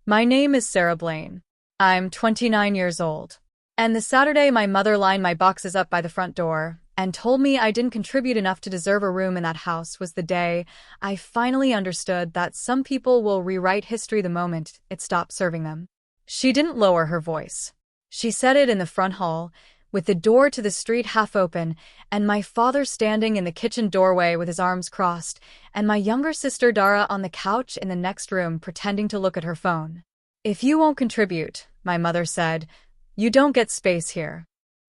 My name is Sarah Blaine. I'm 29 years old. And the Saturday my mother lined my boxes up by the front door and told me I didn't contribute enough to deserve a room in that house was the day I finally understood that some people will rewrite history the moment it stops serving them. She didn't lower her voice. She said it in the front hall, with the door to the street half open, and my father standing in the kitchen doorway with his arms crossed, and my younger sister Dara on the couch in the next room pretending to look at her phone. "If you won't contribute," my mother said, "you don't get space here."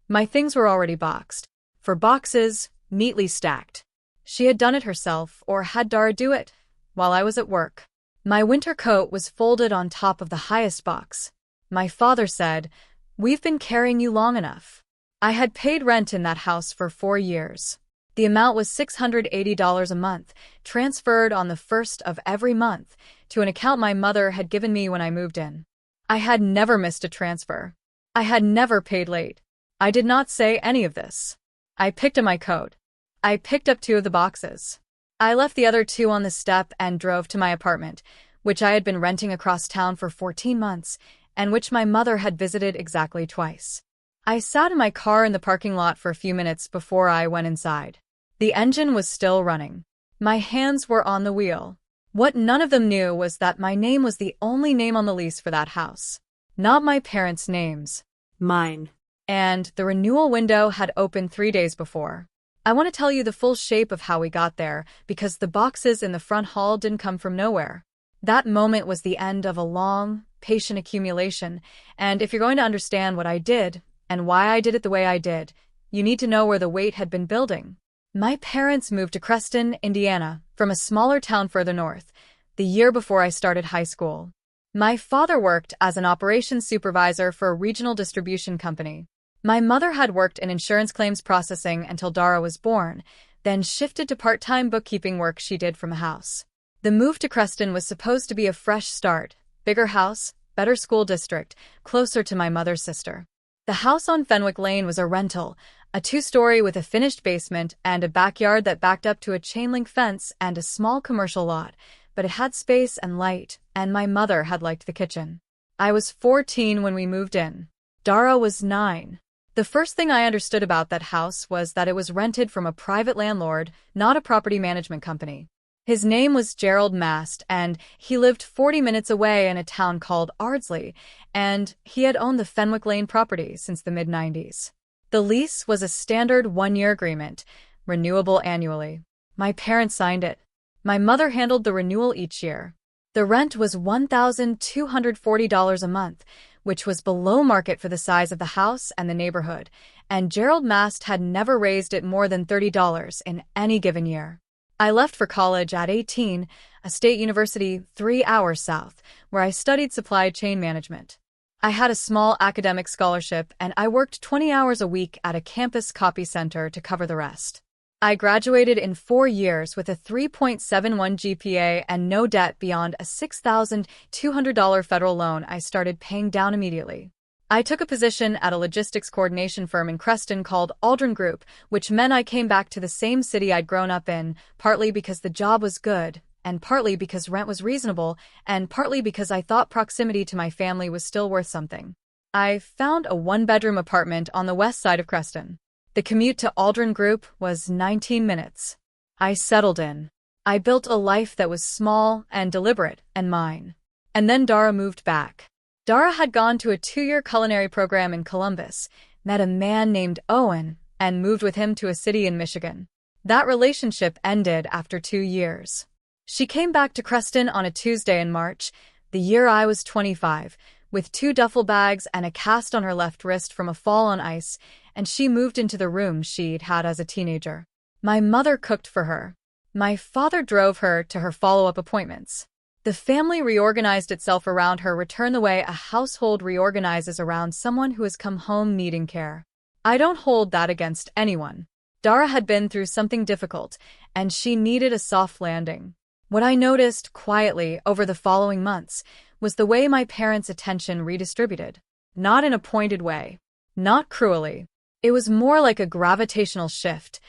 My things were already boxed. For boxes, neatly stacked. She had done it herself, or had Dara do it, while I was at work. My winter coat was folded on top of the highest box. My father said, "We've been carrying you long enough." I had paid rent in that house for 4 years. The amount was $680 a month, transferred on the first of every month to an account my mother had given me when I moved in. I had never missed a transfer. I had never paid late. I did not say any of this. I picked up my coat. I picked up 2 of the boxes. I left the other 2 on the step and drove to my apartment, which I had been renting across town for 14 months, and which my mother had visited exactly twice. I sat in my car in the parking lot for a few minutes before I went inside. The engine was still running. My hands were on the wheel. What none of them knew was that my name was the only name on the lease for that house. Not my parents' names. Mine. And the renewal window had opened 3 days before. I want to tell you the full shape of how we got there, because the boxes in the front hall didn't come from nowhere. That moment was the end of a long, patient accumulation, and if you're going to understand what I did, and why I did it the way I did, you need to know where the weight had been building. My parents moved to Creston, Indiana, from a smaller town further north, the year before I started high school. My father worked as an operations supervisor for a regional distribution company. My mother had worked in insurance claims processing until Dara was born, then shifted to part-time bookkeeping work she did from a house. The move to Creston was supposed to be a fresh start, bigger house, better school district, closer to my mother's sister. The house on Fenwick Lane was a rental, a 2-story with a finished basement and a backyard that backed up to a chain-link fence and a small commercial lot, but it had space and light, and my mother had liked the kitchen. I was 14 when we moved in. Dara was 9. The first thing I understood about that house was that it was rented from a private landlord, not a property management company. His name was Gerald Mast, and he lived 40 minutes away in a town called Ardsley, and he had owned the Fenwick Lane property since the mid-90s. The lease was a standard 1-year agreement, renewable annually. My parents signed it. My mother handled the renewal each year. The rent was $1,240 a month, which was below market for the size of the house and the neighborhood, and Gerald Mast had never raised it more than $30 in any given year. I left for college at 18, a state university 3 hours south, where I studied supply chain management. I had a small academic scholarship, and I worked 20 hours a week at a campus copy center to cover the rest. I graduated in 4 years with a 3.71 GPA and no debt beyond a $6,200 federal loan I started paying down immediately. I took a position at a logistics coordination firm in Creston called Aldrin Group, which meant I came back to the same city I'd grown up in, partly because the job was good, and partly because rent was reasonable, and partly because I thought proximity to my family was still worth something. I found a 1-bedroom apartment on the west side of Creston. The commute to Aldrin Group was 19 minutes. I settled in. I built a life that was small and deliberate and mine. And then Dara moved back. Dara had gone to a 2-year culinary program in Columbus, met a man named Owen, and moved with him to a city in Michigan. That relationship ended after 2 years. She came back to Creston on a Tuesday in March, the year I was 25, with 2 duffel bags and a cast on her left wrist from a fall on ice, and she moved into the room she'd had as a teenager. My mother cooked for her. My father drove her to her follow-up appointments. The family reorganized itself around her, return the way a household reorganizes around someone who has come home needing care. I don't hold that against anyone. Dara had been through something difficult, and she needed a soft landing. What I noticed quietly over the following months was the way my parents' attention redistributed. Not in a pointed way. Not cruelly. It was more like a gravitational shift.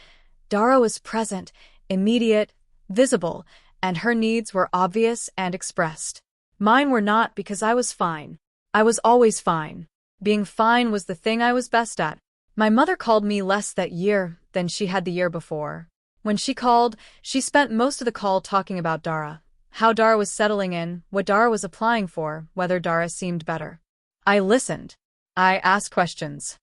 Dara was present, immediate, visible, and her needs were obvious and expressed. Mine were not because I was fine. I was always fine. Being fine was the thing I was best at. My mother called me less that year than she had the year before. When she called, she spent most of the call talking about Dara, how Dara was settling in, what Dara was applying for, whether Dara seemed better. I listened. I asked questions.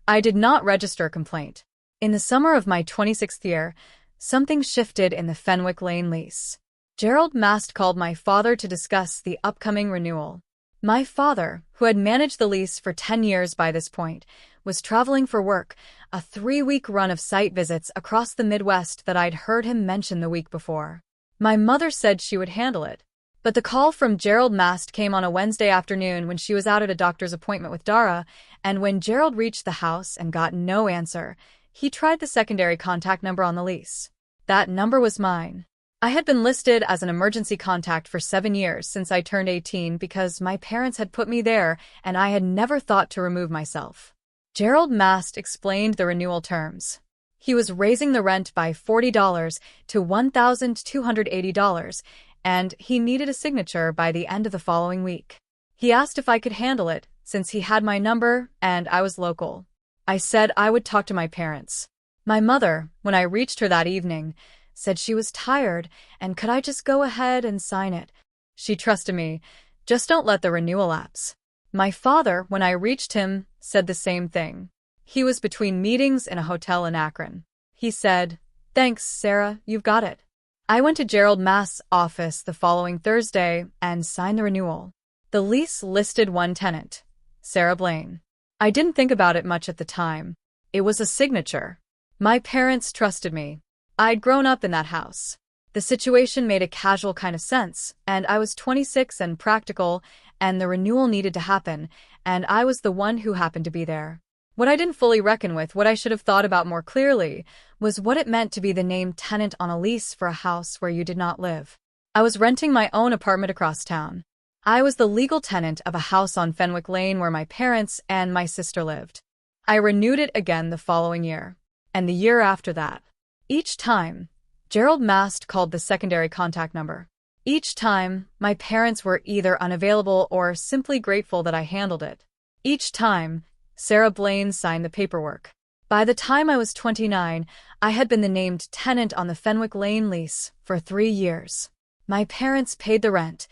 I did not register a complaint. In the summer of my 26th year, something shifted in the Fenwick Lane lease. Gerald Mast called my father to discuss the upcoming renewal. My father, who had managed the lease for 10 years by this point, was traveling for work, a 3-week run of site visits across the Midwest that I'd heard him mention the week before. My mother said she would handle it. But the call from Gerald Mast came on a Wednesday afternoon when she was out at a doctor's appointment with Dara, and when Gerald reached the house and got no answer, he tried the secondary contact number on the lease. That number was mine. I had been listed as an emergency contact for 7 years since I turned 18 because my parents had put me there and I had never thought to remove myself. Gerald Mast explained the renewal terms. He was raising the rent by $40 to $1,280, and he needed a signature by the end of the following week. He asked if I could handle it, since he had my number and I was local. I said I would talk to my parents. My mother, when I reached her that evening, said she was tired and could I just go ahead and sign it. She trusted me. Just don't let the renewal lapse. My father, when I reached him, said the same thing. He was between meetings in a hotel in Akron. He said, "Thanks, Sarah, you've got it." I went to Gerald Mast's office the following Thursday and signed the renewal. The lease listed one tenant, Sarah Blaine. I didn't think about it much at the time. It was a signature. My parents trusted me. I'd grown up in that house. The situation made a casual kind of sense, and I was 26 and practical, and the renewal needed to happen, and I was the one who happened to be there. What I didn't fully reckon with, what I should have thought about more clearly, was what it meant to be the named tenant on a lease for a house where you did not live. I was renting my own apartment across town. I was the legal tenant of a house on Fenwick Lane where my parents and my sister lived. I renewed it again the following year, and the year after that. Each time, Gerald Mast called the secondary contact number. Each time, my parents were either unavailable or simply grateful that I handled it. Each time, Sarah Blaine signed the paperwork. By the time I was 29, I had been the named tenant on the Fenwick Lane lease for 3 years. My parents paid the rent.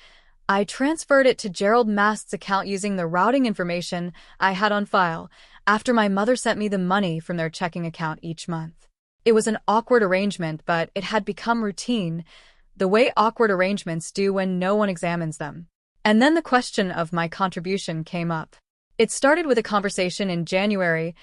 I transferred it to Gerald Mast's account using the routing information I had on file after my mother sent me the money from their checking account each month. It was an awkward arrangement, but it had become routine, the way awkward arrangements do when no one examines them. And then the question of my contribution came up. It started with a conversation in January,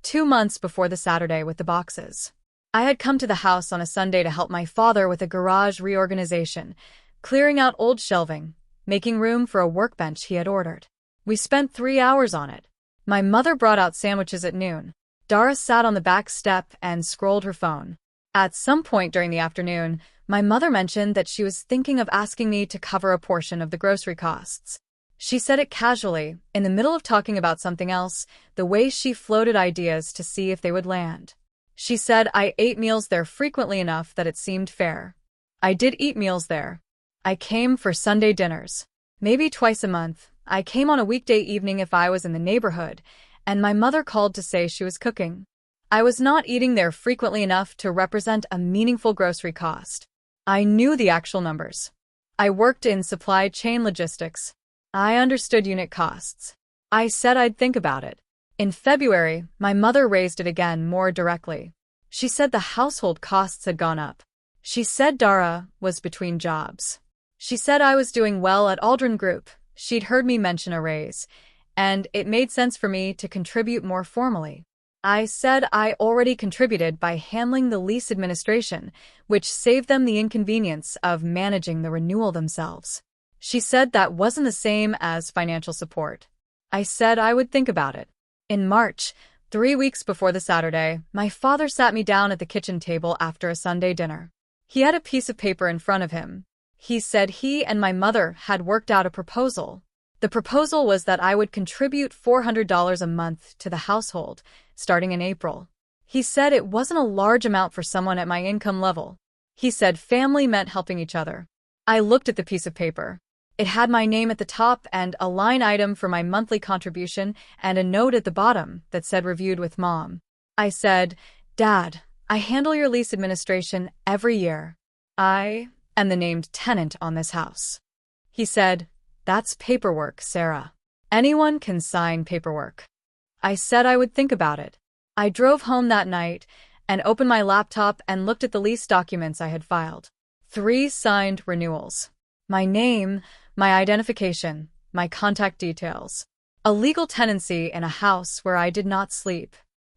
2 months before the Saturday with the boxes. I had come to the house on a Sunday to help my father with a garage reorganization, clearing out old shelving, making room for a workbench he had ordered. We spent 3 hours on it. My mother brought out sandwiches at noon. Dara sat on the back step and scrolled her phone. At some point during the afternoon, my mother mentioned that she was thinking of asking me to cover a portion of the grocery costs. She said it casually, in the middle of talking about something else, the way she floated ideas to see if they would land. She said I ate meals there frequently enough that it seemed fair. I did eat meals there. I came for Sunday dinners. Maybe twice a month. I came on a weekday evening if I was in the neighborhood, and my mother called to say she was cooking. I was not eating there frequently enough to represent a meaningful grocery cost. I knew the actual numbers. I worked in supply chain logistics. I understood unit costs. I said I'd think about it. In February, my mother raised it again more directly. She said the household costs had gone up. She said Dara was between jobs. She said I was doing well at Aldrin Group. She'd heard me mention a raise, and it made sense for me to contribute more formally. I said I already contributed by handling the lease administration, which saved them the inconvenience of managing the renewal themselves. She said that wasn't the same as financial support. I said I would think about it. In March, 3 weeks before the Saturday, my father sat me down at the kitchen table after a Sunday dinner. He had a piece of paper in front of him. He said he and my mother had worked out a proposal. The proposal was that I would contribute $400 a month to the household, starting in April. He said it wasn't a large amount for someone at my income level. He said family meant helping each other. I looked at the piece of paper. It had my name at the top and a line item for my monthly contribution and a note at the bottom that said reviewed with Mom. I said, Dad, I handle your lease administration every year. I am the named tenant on this house. He said, That's paperwork, Sarah. Anyone can sign paperwork. I said I would think about it. I drove home that night and opened my laptop and looked at the lease documents I had filed. 3 signed renewals. My name, my identification, my contact details. A legal tenancy in a house where I did not sleep.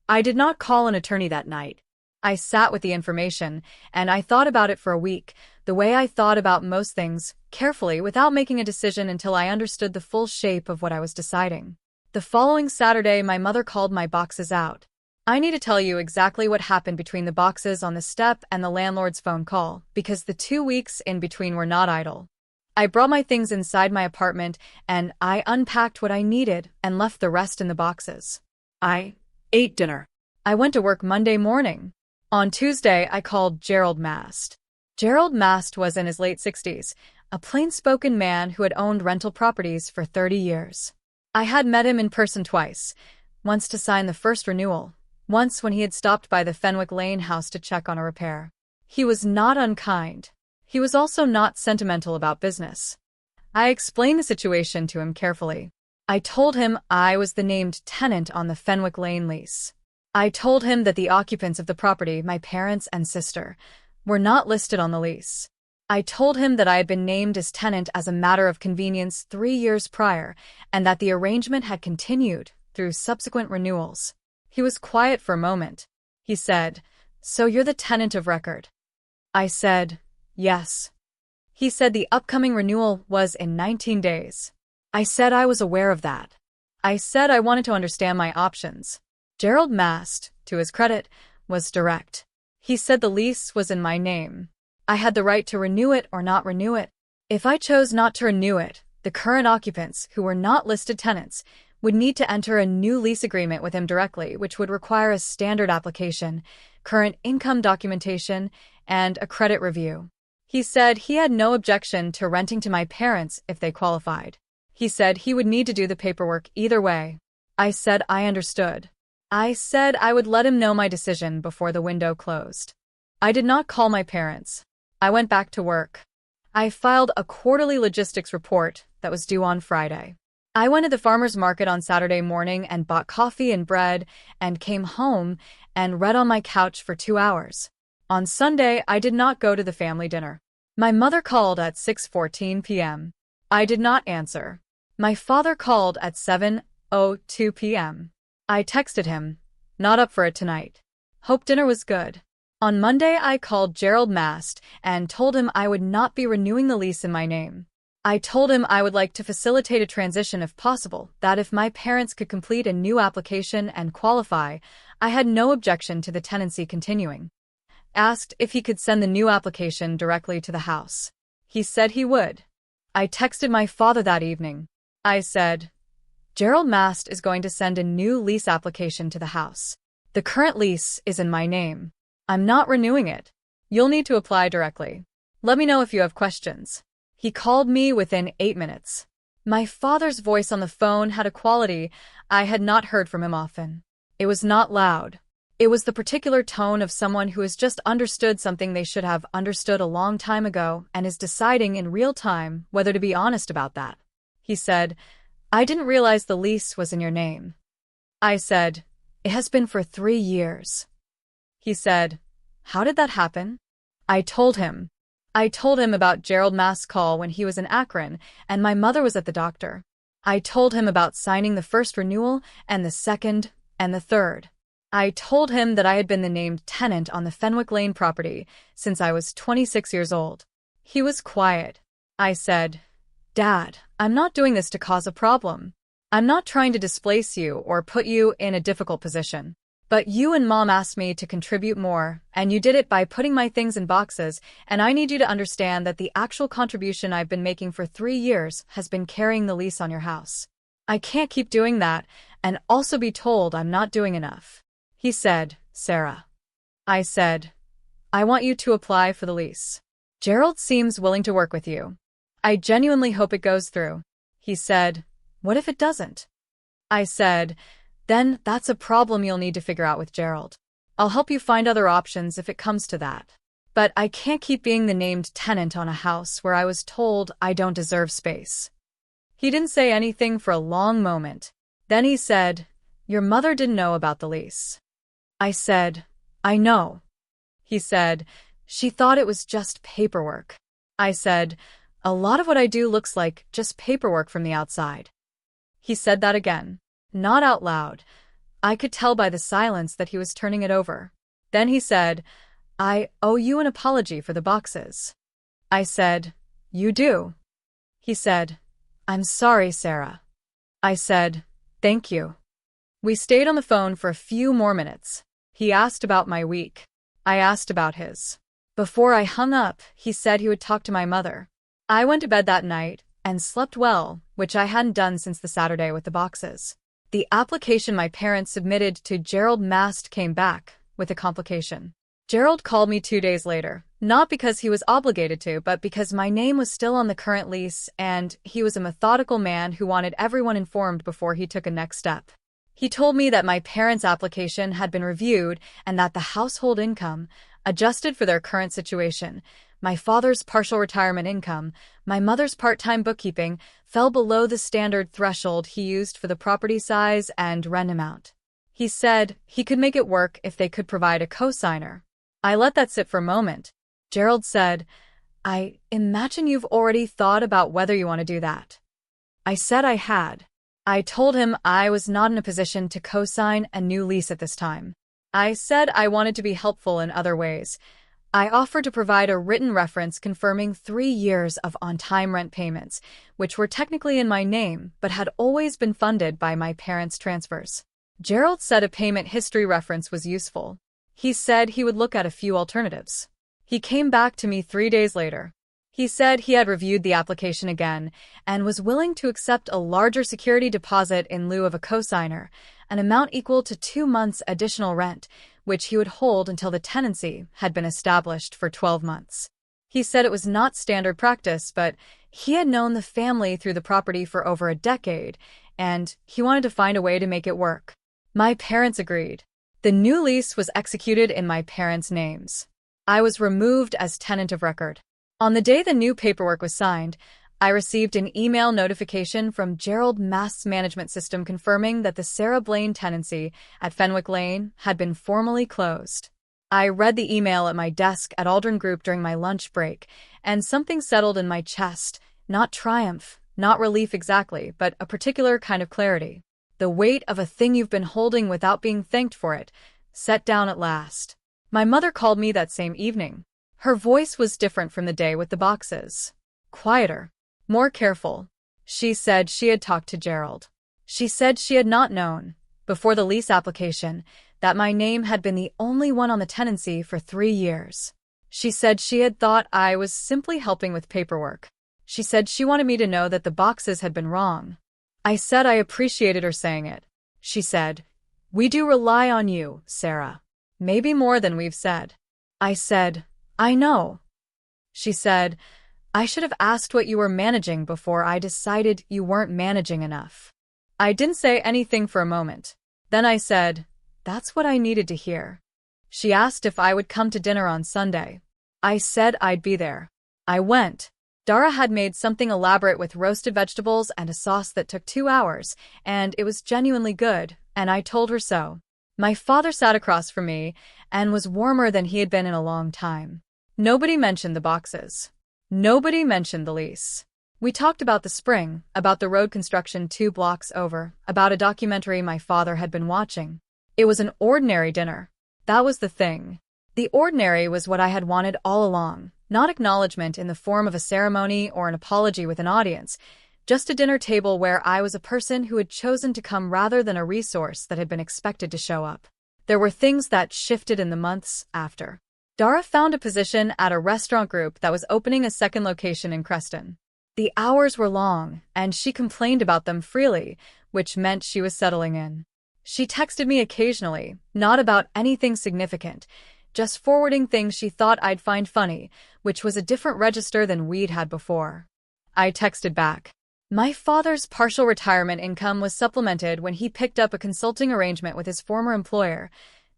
I did not call an attorney that night. I sat with the information, and I thought about it for a week, the way I thought about most things, carefully without making a decision until I understood the full shape of what I was deciding. The following Saturday, my mother called my boxes out. I need to tell you exactly what happened between the boxes on the step and the landlord's phone call, because the 2 weeks in between were not idle. I brought my things inside my apartment, and I unpacked what I needed and left the rest in the boxes. I ate dinner. I went to work Monday morning. On Tuesday, I called Gerald Mast. Gerald Mast was in his late 60s, a plain-spoken man who had owned rental properties for 30 years. I had met him in person twice, once to sign the first renewal, once when he had stopped by the Fenwick Lane house to check on a repair. He was not unkind. He was also not sentimental about business. I explained the situation to him carefully. I told him I was the named tenant on the Fenwick Lane lease. I told him that the occupants of the property, my parents and sister, were not listed on the lease. I told him that I had been named as tenant as a matter of convenience 3 years prior, and that the arrangement had continued through subsequent renewals. He was quiet for a moment. He said, So you're the tenant of record? I said, Yes. He said the upcoming renewal was in 19 days. I said I was aware of that. I said I wanted to understand my options. Gerald Mast, to his credit, was direct. He said the lease was in my name. I had the right to renew it or not renew it. If I chose not to renew it, the current occupants, who were not listed tenants, would need to enter a new lease agreement with him directly, which would require a standard application, current income documentation, and a credit review. He said he had no objection to renting to my parents if they qualified. He said he would need to do the paperwork either way. I said I understood. I said I would let him know my decision before the window closed. I did not call my parents. I went back to work. I filed a quarterly logistics report that was due on Friday. I went to the farmer's market on Saturday morning and bought coffee and bread and came home and read on my couch for 2 hours. On Sunday, I did not go to the family dinner. My mother called at 6:14 p.m. I did not answer. My father called at 7:02 p.m. I texted him, Not up for it tonight. Hope dinner was good. On Monday, I called Gerald Mast and told him I would not be renewing the lease in my name. I told him I would like to facilitate a transition if possible, that if my parents could complete a new application and qualify, I had no objection to the tenancy continuing. Asked if he could send the new application directly to the house. He said he would. I texted my father that evening. I said, Gerald Mast is going to send a new lease application to the house. The current lease is in my name. I'm not renewing it. You'll need to apply directly. Let me know if you have questions. He called me within 8 minutes. My father's voice on the phone had a quality I had not heard from him often. It was not loud. It was the particular tone of someone who has just understood something they should have understood a long time ago and is deciding in real time whether to be honest about that. He said, I didn't realize the lease was in your name. I said, It has been for 3 years. He said, How did that happen? I told him. I told him about Gerald Mast's call when he was in Akron and my mother was at the doctor. I told him about signing the first renewal and the second and the third. I told him that I had been the named tenant on the Fenwick Lane property since I was 26 years old. He was quiet. I said, Dad, I'm not doing this to cause a problem. I'm not trying to displace you or put you in a difficult position. But you and Mom asked me to contribute more, and you did it by putting my things in boxes, and I need you to understand that the actual contribution I've been making for 3 years has been carrying the lease on your house. I can't keep doing that and also be told I'm not doing enough. He said, Sarah. I said, I want you to apply for the lease. Gerald seems willing to work with you. I genuinely hope it goes through. He said, what if it doesn't? I said, then that's a problem you'll need to figure out with Gerald. I'll help you find other options if it comes to that. But I can't keep being the named tenant on a house where I was told I don't deserve space. He didn't say anything for a long moment. Then he said, your mother didn't know about the lease. I said, I know. He said, she thought it was just paperwork. I said, a lot of what I do looks like just paperwork from the outside. He said that again, not out loud. I could tell by the silence that he was turning it over. Then he said, I owe you an apology for the boxes. I said, you do. He said, I'm sorry, Sarah. I said, thank you. We stayed on the phone for a few more minutes. He asked about my week. I asked about his. Before I hung up, he said he would talk to my mother. I went to bed that night and slept well, which I hadn't done since the Saturday with the boxes. The application my parents submitted to Gerald Mast came back with a complication. Gerald called me 2 days later, not because he was obligated to, but because my name was still on the current lease and he was a methodical man who wanted everyone informed before he took a next step. He told me that my parents' application had been reviewed and that the household income, adjusted for their current situation, my father's partial retirement income, my mother's part-time bookkeeping, fell below the standard threshold he used for the property size and rent amount. He said he could make it work if they could provide a cosigner. I let that sit for a moment. Gerald said, I imagine you've already thought about whether you want to do that. I said I had. I told him I was not in a position to co-sign a new lease at this time. I said I wanted to be helpful in other ways. I offered to provide a written reference confirming 3 years of on-time rent payments, which were technically in my name but had always been funded by my parents' transfers. Gerald said a payment history reference was useful. He said he would look at a few alternatives. He came back to me 3 days later. He said he had reviewed the application again and was willing to accept a larger security deposit in lieu of a cosigner, an amount equal to 2 months' additional rent, which he would hold until the tenancy had been established for 12 months. He said it was not standard practice, but he had known the family through the property for over a decade, and he wanted to find a way to make it work. My parents agreed. The new lease was executed in my parents' names. I was removed as tenant of record. On the day the new paperwork was signed, I received an email notification from Gerald Mast's management system confirming that the Sarah Blaine tenancy at Fenwick Lane had been formally closed. I read the email at my desk at Aldrin Group during my lunch break, and something settled in my chest, not triumph, not relief exactly, but a particular kind of clarity. The weight of a thing you've been holding without being thanked for it, set down at last. My mother called me that same evening. Her voice was different from the day with the boxes. Quieter. More careful. She said she had talked to Gerald. She said she had not known, before the lease application, that my name had been the only one on the tenancy for 3 years. She said she had thought I was simply helping with paperwork. She said she wanted me to know that the boxes had been wrong. I said I appreciated her saying it. She said, we do rely on you, Sarah. Maybe more than we've said. I said, I know. She said, I should have asked what you were managing before I decided you weren't managing enough. I didn't say anything for a moment. Then I said, that's what I needed to hear. She asked if I would come to dinner on Sunday. I said I'd be there. I went. Dara had made something elaborate with roasted vegetables and a sauce that took 2 hours, and it was genuinely good, and I told her so. My father sat across from me and was warmer than he had been in a long time. Nobody mentioned the boxes. Nobody mentioned the lease. We talked about the spring, about the road construction 2 blocks over, about a documentary my father had been watching. It was an ordinary dinner. That was the thing. The ordinary was what I had wanted all along, not acknowledgement in the form of a ceremony or an apology with an audience, just a dinner table where I was a person who had chosen to come rather than a resource that had been expected to show up. There were things that shifted in the months after. Dara found a position at a restaurant group that was opening a second location in Creston. The hours were long, and she complained about them freely, which meant she was settling in. She texted me occasionally, not about anything significant, just forwarding things she thought I'd find funny, which was a different register than we'd had before. I texted back. My father's partial retirement income was supplemented when he picked up a consulting arrangement with his former employer,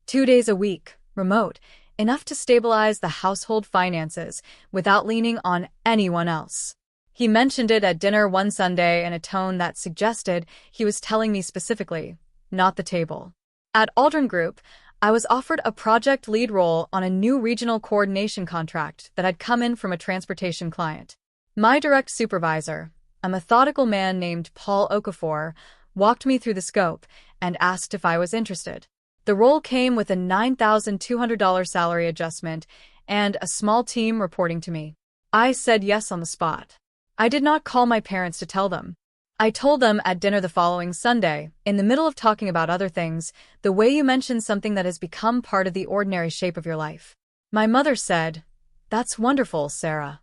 2 days a week, remote, enough to stabilize the household finances without leaning on anyone else. He mentioned it at dinner one Sunday in a tone that suggested he was telling me specifically, not the table. At Aldrin Group, I was offered a project lead role on a new regional coordination contract that had come in from a transportation client. My direct supervisor, a methodical man named Paul Okafor, walked me through the scope and asked if I was interested. The role came with a $9,200 salary adjustment and a small team reporting to me. I said yes on the spot. I did not call my parents to tell them. I told them at dinner the following Sunday, in the middle of talking about other things, the way you mentioned something that has become part of the ordinary shape of your life. My mother said, "That's wonderful, Sarah."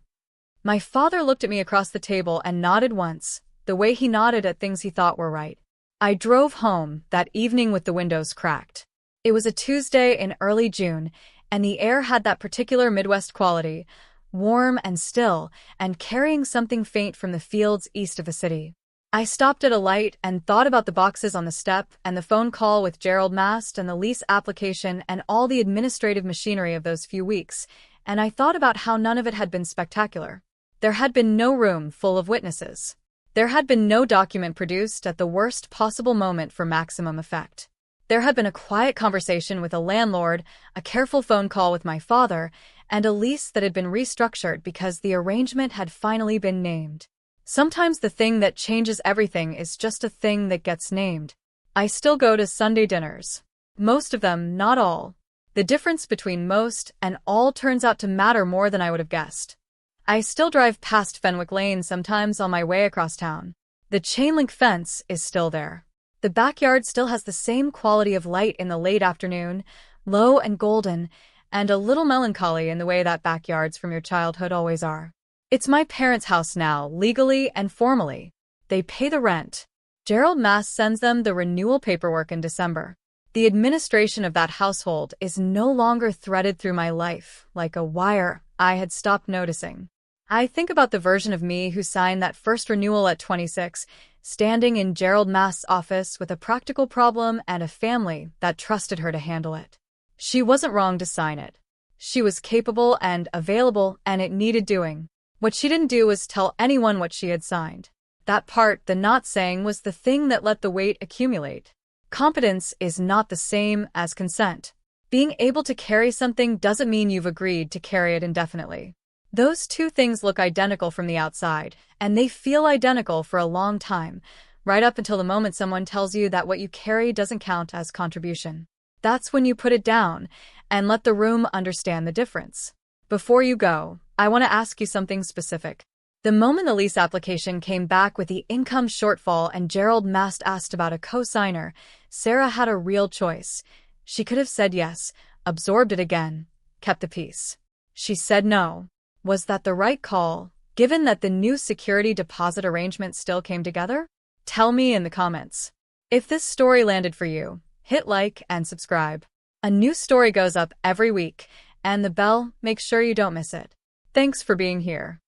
My father looked at me across the table and nodded once, the way he nodded at things he thought were right. I drove home that evening with the windows cracked. It was a Tuesday in early June, and the air had that particular Midwest quality, warm and still, and carrying something faint from the fields east of the city. I stopped at a light and thought about the boxes on the step and the phone call with Gerald Mast and the lease application and all the administrative machinery of those few weeks, and I thought about how none of it had been spectacular. There had been no room full of witnesses. There had been no document produced at the worst possible moment for maximum effect. There had been a quiet conversation with a landlord, a careful phone call with my father, and a lease that had been restructured because the arrangement had finally been named. Sometimes the thing that changes everything is just a thing that gets named. I still go to Sunday dinners. Most of them, not all. The difference between most and all turns out to matter more than I would have guessed. I still drive past Fenwick Lane sometimes on my way across town. The chain-link fence is still there. The backyard still has the same quality of light in the late afternoon, low and golden, and a little melancholy in the way that backyards from your childhood always are. It's my parents' house now, legally and formally. They pay the rent. Gerald Mast sends them the renewal paperwork in December. The administration of that household is no longer threaded through my life like a wire I had stopped noticing. I think about the version of me who signed that first renewal at 26, standing in Gerald Mast's office with a practical problem and a family that trusted her to handle it. She wasn't wrong to sign it. She was capable and available, and it needed doing. What she didn't do was tell anyone what she had signed. That part, the not saying, was the thing that let the weight accumulate. Competence is not the same as consent. Being able to carry something doesn't mean you've agreed to carry it indefinitely. Those two things look identical from the outside, and they feel identical for a long time, right up until the moment someone tells you that what you carry doesn't count as contribution. That's when you put it down and let the room understand the difference. Before you go, I want to ask you something specific. The moment the lease application came back with the income shortfall and Gerald Mast asked about a co-signer, Sarah had a real choice. She could have said yes, absorbed it again, kept the peace. She said no. Was that the right call, given that the new security deposit arrangement still came together? Tell me in the comments. If this story landed for you, hit like and subscribe. A new story goes up every week, and the bell, make sure you don't miss it. Thanks for being here.